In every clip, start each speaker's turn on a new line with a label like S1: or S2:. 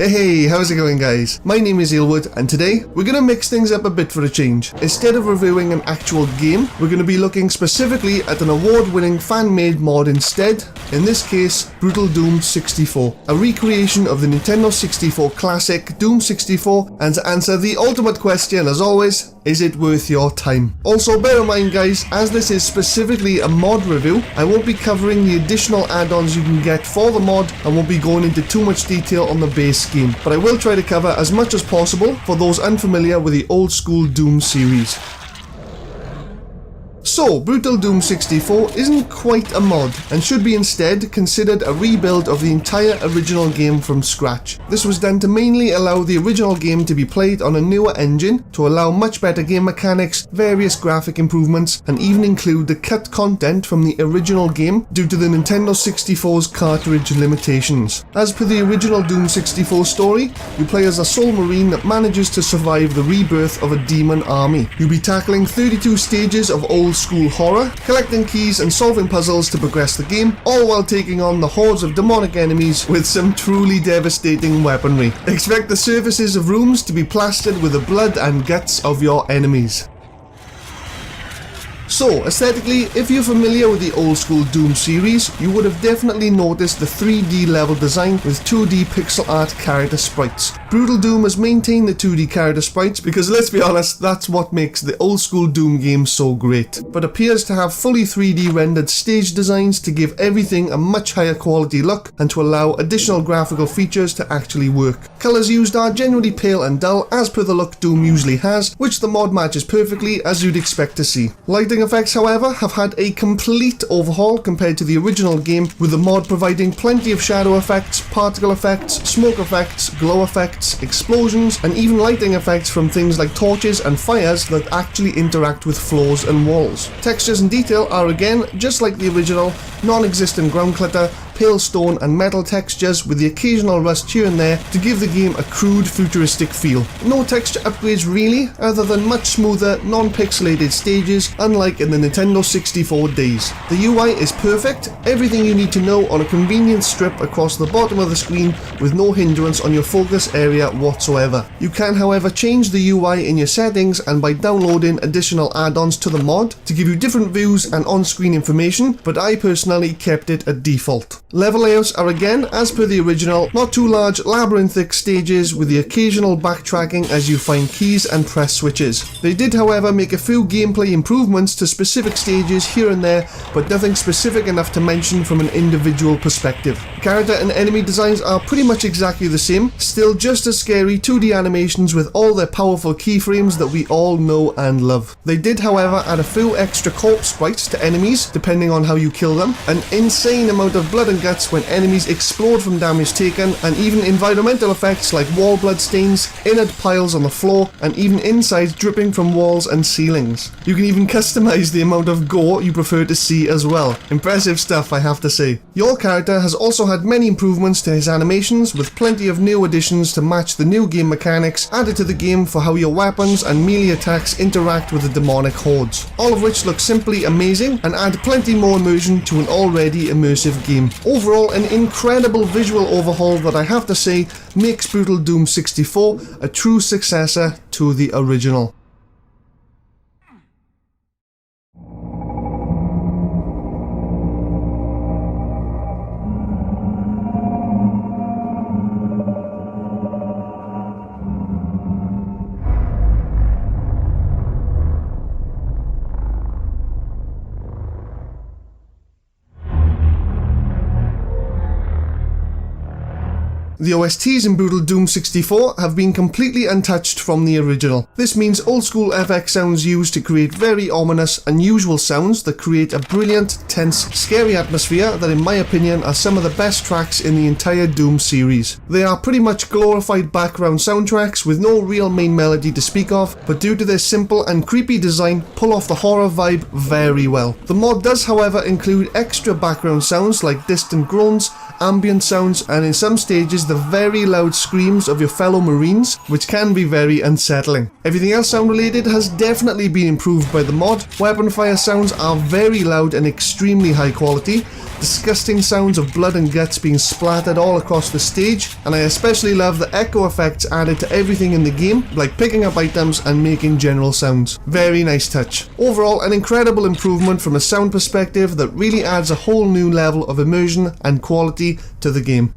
S1: Hey, how's it going guys? My name is Aylwood and today we're going to mix things up a bit for a change. Instead of reviewing an actual game, we're going to be looking specifically at an award-winning fan-made mod instead, in this case Brutal Doom 64, a recreation of the Nintendo 64 classic Doom 64, and to answer the ultimate question as always, is it worth your time? Also bear in mind guys, as this is specifically a mod review, I won't be covering the additional add-ons you can get for the mod and won't be going into too much detail on the base game, but I will try to cover as much as possible for those unfamiliar with the old school Doom series. So, Brutal Doom 64 isn't quite a mod, and should be instead considered a rebuild of the entire original game from scratch. This was done to mainly allow the original game to be played on a newer engine, to allow much better game mechanics, various graphic improvements, and even include the cut content from the original game due to the Nintendo 64's cartridge limitations. As per the original Doom 64 story, you play as a soul marine that manages to survive the rebirth of a demon army. You'll be tackling 32 stages of old school horror, collecting keys and solving puzzles to progress the game, all while taking on the hordes of demonic enemies with some truly devastating weaponry. Expect the surfaces of rooms to be plastered with the blood and guts of your enemies. So, aesthetically, if you're familiar with the old school Doom series, you would have definitely noticed the 3D level design with 2D pixel art character sprites. Brutal Doom has maintained the 2D character sprites because, let's be honest, that's what makes the old school Doom game so great, but appears to have fully 3D rendered stage designs to give everything a much higher quality look and to allow additional graphical features to actually work. Colours used are generally pale and dull as per the look Doom usually has, which the mod matches perfectly as you'd expect to see. Lighting effects, however, have had a complete overhaul compared to the original game, with the mod providing plenty of shadow effects, particle effects, smoke effects, glow effects, explosions, and even lighting effects from things like torches and fires that actually interact with floors and walls. Textures and detail are again, just like the original, non-existent ground clutter, pale stone and metal textures with the occasional rust here and there to give the game a crude futuristic feel. No texture upgrades really, other than much smoother, non-pixelated stages unlike in the Nintendo 64 days. The UI is perfect, everything you need to know on a convenient strip across the bottom of the screen with no hindrance on your focus area whatsoever. You can however change the UI in your settings and by downloading additional add-ons to the mod to give you different views and on-screen information, but I personally kept it at default. Level layouts are again, as per the original, not too large labyrinthic stages with the occasional backtracking as you find keys and press switches. They did however make a few gameplay improvements to specific stages here and there, but nothing specific enough to mention from an individual perspective. Character and enemy designs are pretty much exactly the same, still just as scary 2D animations with all their powerful keyframes that we all know and love. They did however add a few extra corpse sprites to enemies depending on how you kill them, an insane amount of blood and guts when enemies explode from damage taken, and even environmental effects like wall blood stains, inert piles on the floor, and even insides dripping from walls and ceilings. You can even customize the amount of gore you prefer to see as well. Impressive stuff, I have to say. Your character has also had many improvements to his animations, with plenty of new additions to match the new game mechanics added to the game for how your weapons and melee attacks interact with the demonic hordes, all of which look simply amazing and add plenty more immersion to an already immersive game. Overall, an incredible visual overhaul that I have to say makes Brutal Doom 64 a true successor to the original. The OSTs in Brutal Doom 64 have been completely untouched from the original. This means old school FX sounds used to create very ominous, unusual sounds that create a brilliant, tense, scary atmosphere that in my opinion are some of the best tracks in the entire Doom series. They are pretty much glorified background soundtracks with no real main melody to speak of, but due to their simple and creepy design pull off the horror vibe very well. The mod does however include extra background sounds like distant groans, ambient sounds, and in some stages the very loud screams of your fellow Marines, which can be very unsettling. Everything else sound related has definitely been improved by the mod. Weapon fire sounds are very loud and extremely high quality. disgusting sounds of blood and guts being splattered all across the stage, and I especially love the echo effects added to everything in the game, like picking up items and making general sounds. Very nice touch. Overall, an incredible improvement from a sound perspective that really adds a whole new level of immersion and quality to the game.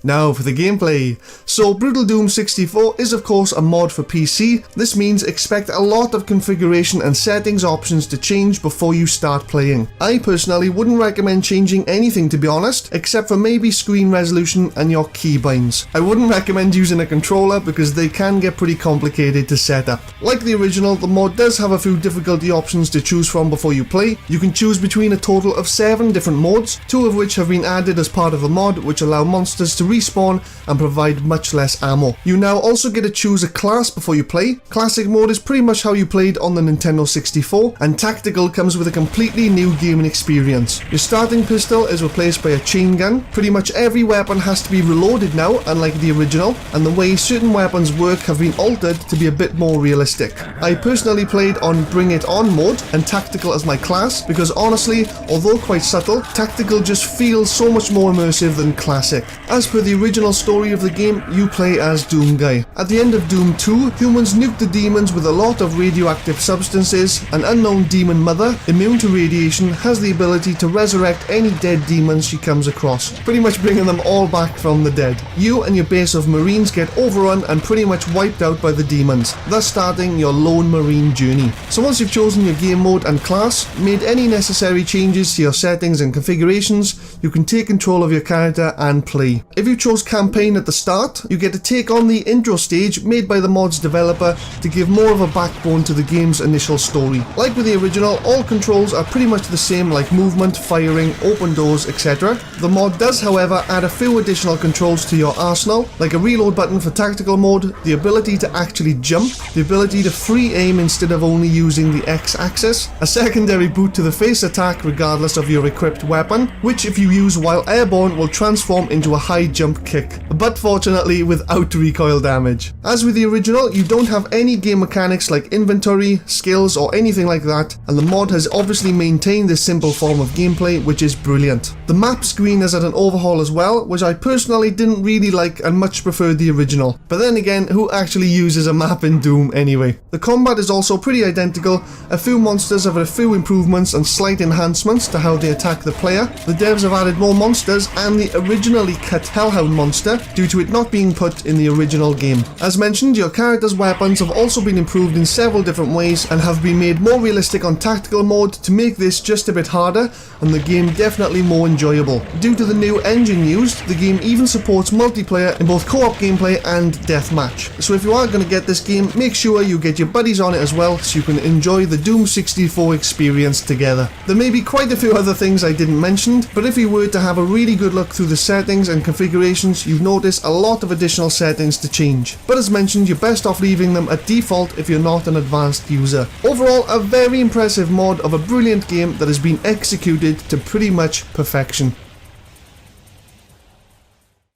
S1: Now for the gameplay. So Brutal Doom 64 is of course a mod for PC. This means expect a lot of configuration and settings options to change before you start playing. I personally wouldn't recommend changing anything, to be honest, except for maybe screen resolution and your keybinds. I wouldn't recommend using a controller because they can get pretty complicated to set up. Like the original, the mod does have a few difficulty options to choose from before you play. You can choose between a total of 7 different modes, 2 of which have been added as part of the mod, which allow monsters to respawn and provide much less ammo. You now also get to choose a class before you play. Classic mode is pretty much how you played on the Nintendo 64, and Tactical comes with a completely new gaming experience. Your starting pistol is replaced by a chain gun. Pretty much every weapon has to be reloaded now, unlike the original, and the way certain weapons work have been altered to be a bit more realistic. I personally played on Bring It On mode and Tactical as my class because honestly, although quite subtle, Tactical just feels so much more immersive than Classic. As per the original story of the game, you play as Doomguy. At the end of Doom 2, humans nuke the demons with a lot of radioactive substances. An unknown demon mother, immune to radiation, has the ability to resurrect any dead demons she comes across, pretty much bringing them all back from the dead. You and your base of marines get overrun and pretty much wiped out by the demons, thus starting your lone marine journey. So once you've chosen your game mode and class, made any necessary changes to your settings and configurations, you can take control of your character and play. If you chose campaign at the start, you get to take on the intro stage made by the mod's developer to give more of a backbone to the game's initial story. Like with the original, all controls are pretty much the same, like movement, firing, open doors, etc. The mod does however add a few additional controls to your arsenal, like a reload button for tactical mode, the ability to actually jump, the ability to free aim instead of only using the X-axis, a secondary boot to the face attack regardless of your equipped weapon, which if you use while airborne will transform into a high jump kick, but fortunately without recoil damage. As with the original, you don't have any game mechanics like inventory, skills or anything like that, and the mod has obviously maintained this simple form of gameplay, which is brilliant. The map screen has had an overhaul as well, which I personally didn't really like and much preferred the original, but then again, who actually uses a map in Doom anyway? The combat is also pretty identical. A few monsters have a few improvements and slight enhancements to how they attack the player. The devs have added more monsters and the originally cut Hellhound monster due to it not being put in the original game. As mentioned, your character's weapons have also been improved in several different ways and have been made more realistic on tactical mode to make this just a bit harder and the game definitely more enjoyable. Due to the new engine used, the game even supports multiplayer in both co-op gameplay and deathmatch. So if you are going to get this game, make sure you get your buddies on it as well so you can enjoy the Doom 64 experience together. There may be quite a few other things I didn't mention, but if you were to have a really good look through the settings and configurations, you'd notice a lot of additional settings to change. But as mentioned, you're best off leaving them at default if you're not an advanced user. Overall, a very impressive mod of a brilliant game that has been executed to pretty much perfection.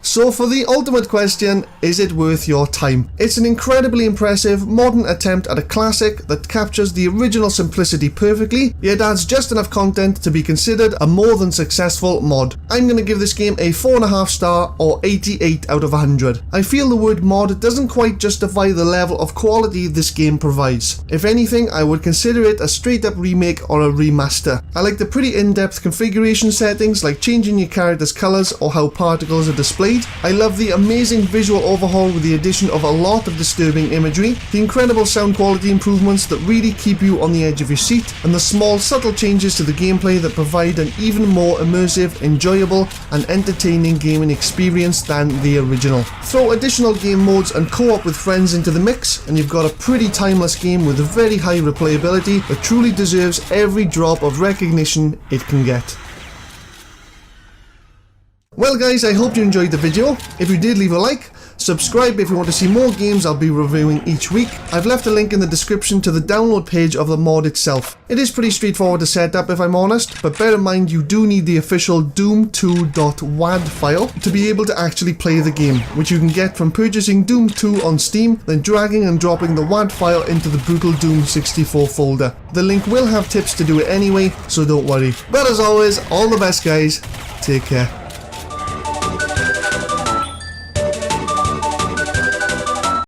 S1: So for the ultimate question, is it worth your time? It's an incredibly impressive modern attempt at a classic that captures the original simplicity perfectly, yet adds just enough content to be considered a more than successful mod. I'm going to give this game a 4.5 star or 88 out of 100. I feel the word mod doesn't quite justify the level of quality this game provides. If anything, I would consider it a straight up remake or a remaster. I like the pretty in-depth configuration settings like changing your character's colours or how particles are displayed. I love the amazing visual overhaul with the addition of a lot of disturbing imagery, the incredible sound quality improvements that really keep you on the edge of your seat, and the small subtle changes to the gameplay that provide an even more immersive, enjoyable and entertaining gaming experience than the original. Throw additional game modes and co-op with friends into the mix and you've got a pretty timeless game with a very high replayability that truly deserves every drop of recognition it can get. Well guys, I hope you enjoyed the video. If you did, leave a like, Subscribe if you want to see more games I'll be reviewing each week. I've left a link in the description to the download page of the mod itself. It is pretty straightforward to set up if I'm honest, but bear in mind you do need the official doom2.wad file to be able to actually play the game, which you can get from purchasing Doom 2 on Steam, then dragging and dropping the WAD file into the Brutal Doom 64 folder. The link will have tips to do it anyway, so don't worry. But as always, all the best guys, take care.